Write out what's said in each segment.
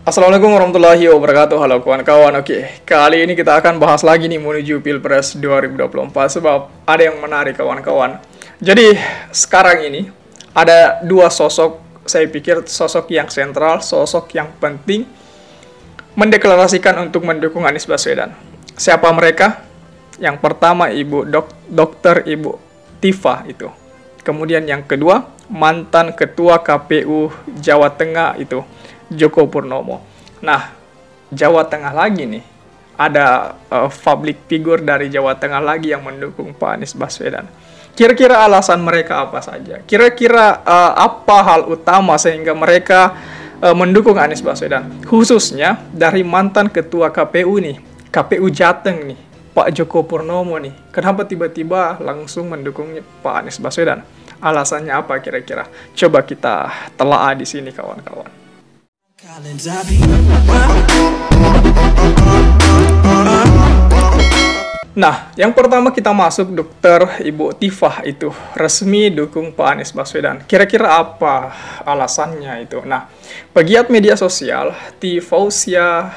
Assalamualaikum warahmatullahi wabarakatuh. Halo kawan-kawan. Oke, kali ini kita akan bahas lagi nih menuju Pilpres 2024 sebab ada yang menarik kawan-kawan. Jadi sekarang ini ada dua sosok, saya pikir sosok yang sentral, sosok yang penting mendeklarasikan untuk mendukung Anies Baswedan. Siapa mereka? Yang pertama Dr. Ibu Tifa itu. Kemudian yang kedua, mantan Ketua KPU Jawa Tengah itu, Joko Purnomo. Nah, Jawa Tengah lagi nih, ada public figure dari Jawa Tengah lagi yang mendukung Pak Anies Baswedan. Kira-kira alasan mereka apa saja? Kira-kira apa hal utama sehingga mereka mendukung Anies Baswedan? Khususnya dari mantan Ketua KPU nih, KPU Jateng nih, Pak Joko Purnomo nih. Kenapa tiba-tiba langsung mendukung Pak Anies Baswedan? Alasannya apa kira-kira? Coba kita telaah di sini kawan-kawan. Nah, yang pertama kita masuk Dr. Ibu Tifah itu resmi dukung Pak Anies Baswedan. Kira-kira apa alasannya itu? Nah, pegiat media sosial Tifausia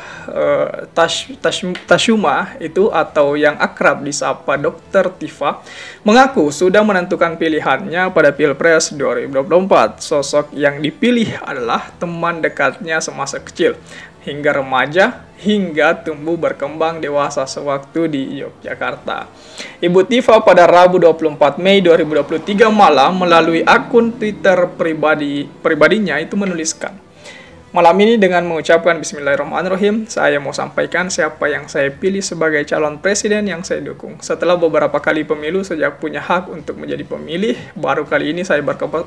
Tashuma itu atau yang akrab disapa Dr. Tifa mengaku sudah menentukan pilihannya pada Pilpres 2024. Sosok yang dipilih adalah teman dekatnya semasa kecil hingga remaja, hingga tumbuh berkembang dewasa sewaktu di Yogyakarta. Ibu Tifa pada Rabu 24 Mei 2023 malam melalui akun Twitter pribadinya itu menuliskan, "Malam ini dengan mengucapkan Bismillahirrahmanirrahim, saya mau sampaikan siapa yang saya pilih sebagai calon presiden yang saya dukung. Setelah beberapa kali pemilu, sejak punya hak untuk menjadi pemilih, baru kali ini saya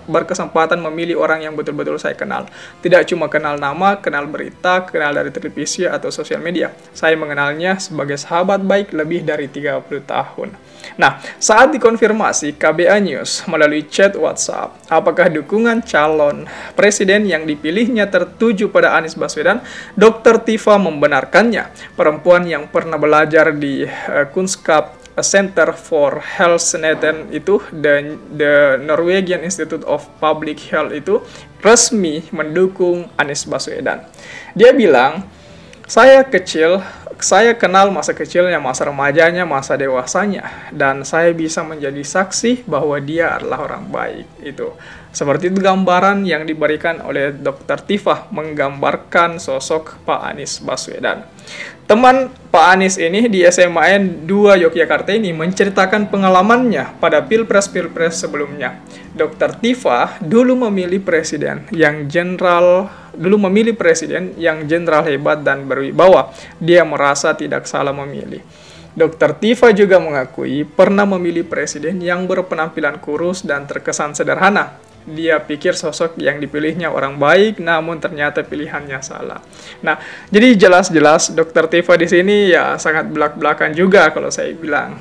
berkesempatan memilih orang yang betul-betul saya kenal. Tidak cuma kenal nama, kenal berita, kenal dari televisi atau sosial media. Saya mengenalnya sebagai sahabat baik lebih dari 30 tahun. Nah, saat dikonfirmasi KBA News melalui chat WhatsApp, apakah dukungan calon presiden yang dipilihnya tertuju pada Anies Baswedan, Dr. Tifa membenarkannya. Perempuan yang pernah belajar di Kunskap Center for Health Neten itu, the Norwegian Institute of Public Health itu resmi mendukung Anies Baswedan. Dia bilang, saya kenal masa kecilnya, masa remajanya, masa dewasanya, dan saya bisa menjadi saksi bahwa dia adalah orang baik." Itu seperti itu gambaran yang diberikan oleh Dr. Tifa menggambarkan sosok Pak Anies Baswedan. Teman Pak Anies ini di SMAN 2 Yogyakarta ini menceritakan pengalamannya pada pilpres-pilpres sebelumnya. Dr. Tifa dulu memilih presiden yang jenderal hebat dan berwibawa. Dia merasa tidak salah memilih. Dr. Tifa juga mengakui pernah memilih presiden yang berpenampilan kurus dan terkesan sederhana. Dia pikir sosok yang dipilihnya orang baik, namun ternyata pilihannya salah. Nah, jadi jelas-jelas Dr. Tifa di sini ya sangat belak-belakan juga kalau saya bilang.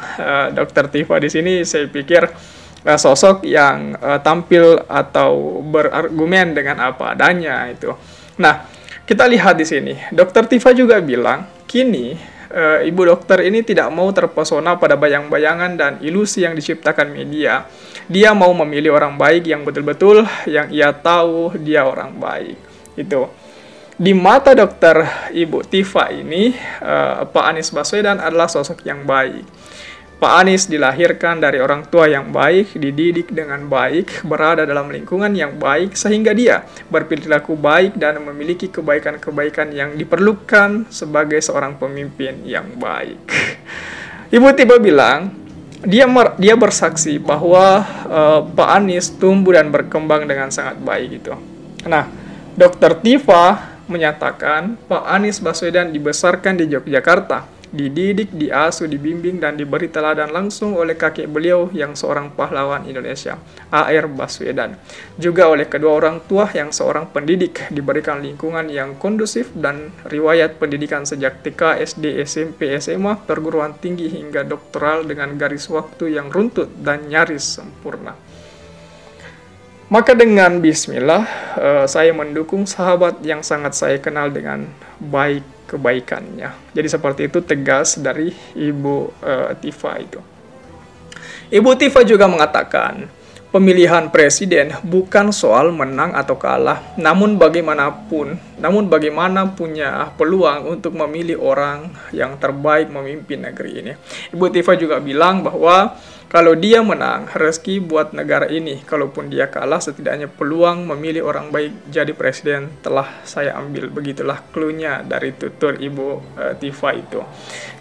Dr. Tifa di sini saya pikir sosok yang tampil atau berargumen dengan apa adanya itu. Nah, kita lihat di sini. Dr. Tifa juga bilang, kini ibu dokter ini tidak mau terpesona pada bayang-bayangan dan ilusi yang diciptakan media. Dia mau memilih orang baik yang betul-betul yang ia tahu dia orang baik. Itu. Di mata dokter Ibu Tifa ini, Pak Anies Baswedan adalah sosok yang baik. Pak Anies dilahirkan dari orang tua yang baik, dididik dengan baik, berada dalam lingkungan yang baik, sehingga dia berperilaku baik dan memiliki kebaikan-kebaikan yang diperlukan sebagai seorang pemimpin yang baik. Ibu Tifa bilang, dia bersaksi bahwa Pak Anies tumbuh dan berkembang dengan sangat baik itu. Nah, Dr. Tifa menyatakan Pak Anies Baswedan dibesarkan di Yogyakarta, dididik, diasuh, dibimbing, dan diberi teladan langsung oleh kakek beliau yang seorang pahlawan Indonesia, A.R. Baswedan. Juga oleh kedua orang tua yang seorang pendidik, diberikan lingkungan yang kondusif dan riwayat pendidikan sejak TK, SD, SMP, SMA, perguruan tinggi hingga doktoral dengan garis waktu yang runtut dan nyaris sempurna. Maka dengan bismillah, saya mendukung sahabat yang sangat saya kenal dengan baik kebaikannya. Jadi seperti itu tegas dari Ibu Tifa itu. Ibu Tifa juga mengatakan, pemilihan presiden bukan soal menang atau kalah, namun bagaimana punya peluang untuk memilih orang yang terbaik memimpin negeri ini. Ibu Tifa juga bilang bahwa kalau dia menang, rezeki buat negara ini. Kalaupun dia kalah, setidaknya peluang memilih orang baik jadi presiden telah saya ambil. Begitulah clue-nya dari tutur Ibu Tifa itu.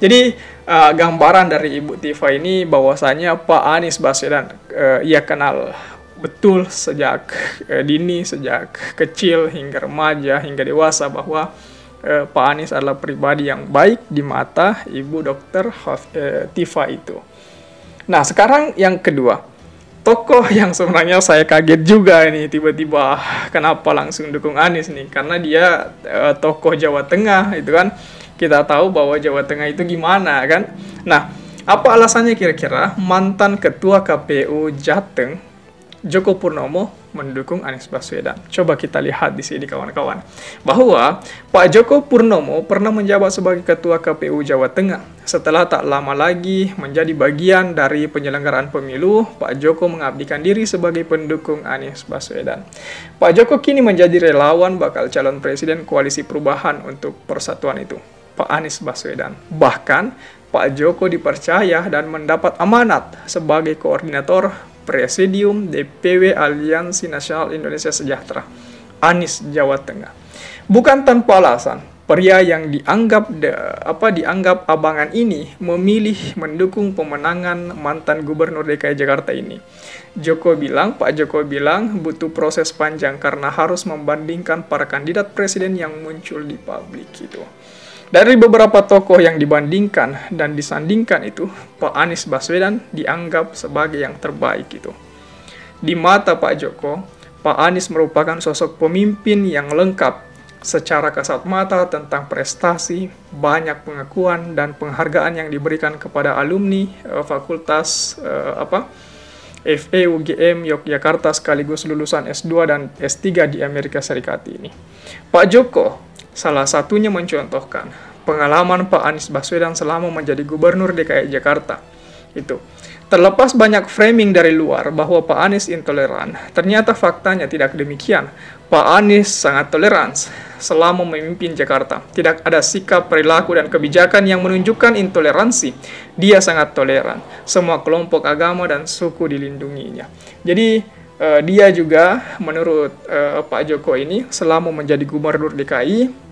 Jadi, gambaran dari Ibu Tifa ini bahwasanya Pak Anies Baswedan ia kenal betul sejak dini, sejak kecil hingga remaja, hingga dewasa, bahwa Pak Anies adalah pribadi yang baik di mata Ibu Dr. Tifa itu. Nah, sekarang yang kedua, tokoh yang sebenarnya saya kaget juga ini, tiba-tiba kenapa langsung dukung Anies nih, karena dia tokoh Jawa Tengah itu kan, kita tahu bahwa Jawa Tengah itu gimana kan. Nah, apa alasannya kira-kira mantan ketua KPU Jateng Joko Purnomo mendukung Anies Baswedan? Coba kita lihat di sini kawan-kawan, bahwa Pak Joko Purnomo pernah menjabat sebagai ketua KPU Jawa Tengah. Setelah tak lama lagi menjadi bagian dari penyelenggaraan pemilu, Pak Joko mengabdikan diri sebagai pendukung Anies Baswedan. Pak Joko kini menjadi relawan bakal calon presiden Koalisi Perubahan untuk Persatuan itu, Pak Anies Baswedan. Bahkan Pak Joko dipercaya dan mendapat amanat sebagai koordinator Presidium DPW Aliansi Nasional Indonesia Sejahtera, Anies Jawa Tengah. Bukan tanpa alasan, pria yang dianggap abangan ini memilih mendukung pemenangan mantan Gubernur DKI Jakarta ini. Pak Joko bilang butuh proses panjang karena harus membandingkan para kandidat presiden yang muncul di publik itu. Dari beberapa tokoh yang dibandingkan dan disandingkan itu, Pak Anies Baswedan dianggap sebagai yang terbaik itu. Di mata Pak Joko, Pak Anies merupakan sosok pemimpin yang lengkap secara kasat mata tentang prestasi, banyak pengakuan dan penghargaan yang diberikan kepada alumni Fakultas FEUGM Yogyakarta sekaligus lulusan S2 dan S3 di Amerika Serikat ini. Pak Joko salah satunya mencontohkan pengalaman Pak Anies Baswedan selama menjadi Gubernur DKI Jakarta. Itu. Terlepas banyak framing dari luar bahwa Pak Anies intoleran, ternyata faktanya tidak demikian. Pak Anies sangat toleran selama memimpin Jakarta. Tidak ada sikap, perilaku, dan kebijakan yang menunjukkan intoleransi. Dia sangat toleran. Semua kelompok agama dan suku dilindunginya. Jadi, dia juga menurut Pak Joko ini selama menjadi Gubernur DKI,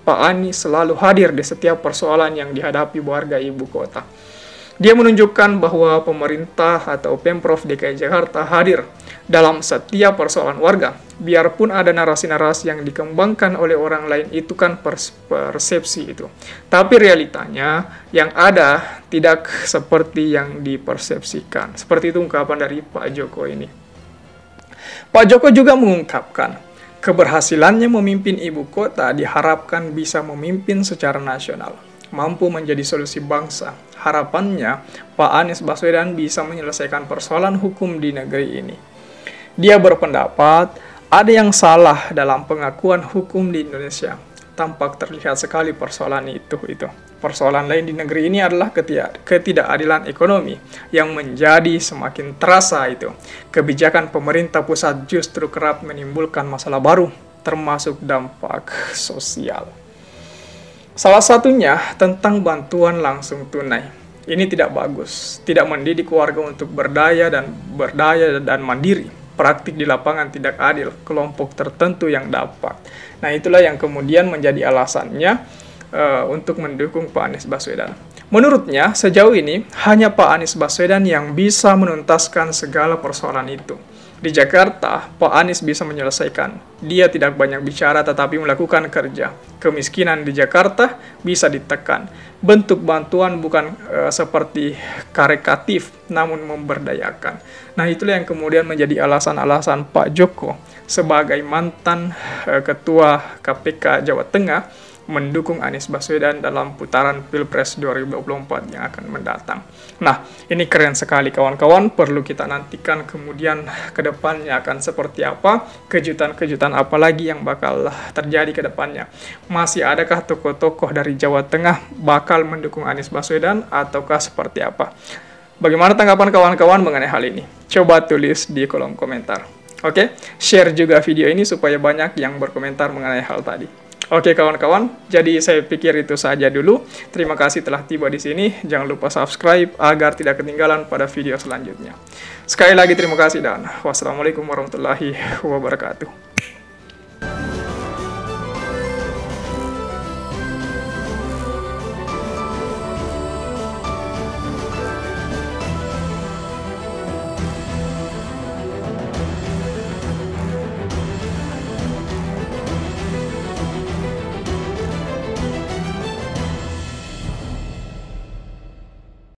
Pak Anies selalu hadir di setiap persoalan yang dihadapi warga ibu kota. Dia menunjukkan bahwa pemerintah atau Pemprov DKI Jakarta hadir dalam setiap persoalan warga. Biarpun ada narasi-narasi yang dikembangkan oleh orang lain, itu kan persepsi itu. Tapi realitanya yang ada tidak seperti yang dipersepsikan. Seperti itu ungkapan dari Pak Joko ini. Pak Joko juga mengungkapkan, keberhasilannya memimpin ibu kota diharapkan bisa memimpin secara nasional, mampu menjadi solusi bangsa. Harapannya, Pak Anies Baswedan bisa menyelesaikan persoalan hukum di negeri ini. Dia berpendapat, ada yang salah dalam pengakuan hukum di Indonesia. Tampak terlihat sekali persoalan itu. Persoalan lain di negeri ini adalah ketidakadilan ekonomi yang menjadi semakin terasa itu. Kebijakan pemerintah pusat justru kerap menimbulkan masalah baru, termasuk dampak sosial. Salah satunya tentang bantuan langsung tunai. Ini tidak bagus, tidak mendidik warga untuk berdaya dan mandiri. Praktik di lapangan tidak adil, kelompok tertentu yang dapat. Nah, itulah yang kemudian menjadi alasannya untuk mendukung Pak Anies Baswedan. Menurutnya, sejauh ini hanya Pak Anies Baswedan yang bisa menuntaskan segala persoalan itu. Di Jakarta, Pak Anies bisa menyelesaikan. Dia tidak banyak bicara tetapi melakukan kerja. Kemiskinan di Jakarta bisa ditekan. Bentuk bantuan bukan seperti karikatif, namun memberdayakan. Nah, itulah yang kemudian menjadi alasan-alasan Pak Joko sebagai mantan Ketua KPK Jawa Tengah mendukung Anies Baswedan dalam putaran Pilpres 2024 yang akan mendatang. Nah, ini keren sekali kawan-kawan, perlu kita nantikan kemudian ke depannya akan seperti apa, kejutan-kejutan apa lagi yang bakal terjadi ke depannya. Masih adakah tokoh-tokoh dari Jawa Tengah bakal mendukung Anies Baswedan ataukah seperti apa? Bagaimana tanggapan kawan-kawan mengenai hal ini? Coba tulis di kolom komentar. Oke, share juga video ini supaya banyak yang berkomentar mengenai hal tadi. Oke kawan-kawan, jadi saya pikir itu saja dulu. Terima kasih telah tiba di sini. Jangan lupa subscribe agar tidak ketinggalan pada video selanjutnya. Sekali lagi terima kasih dan wassalamualaikum warahmatullahi wabarakatuh.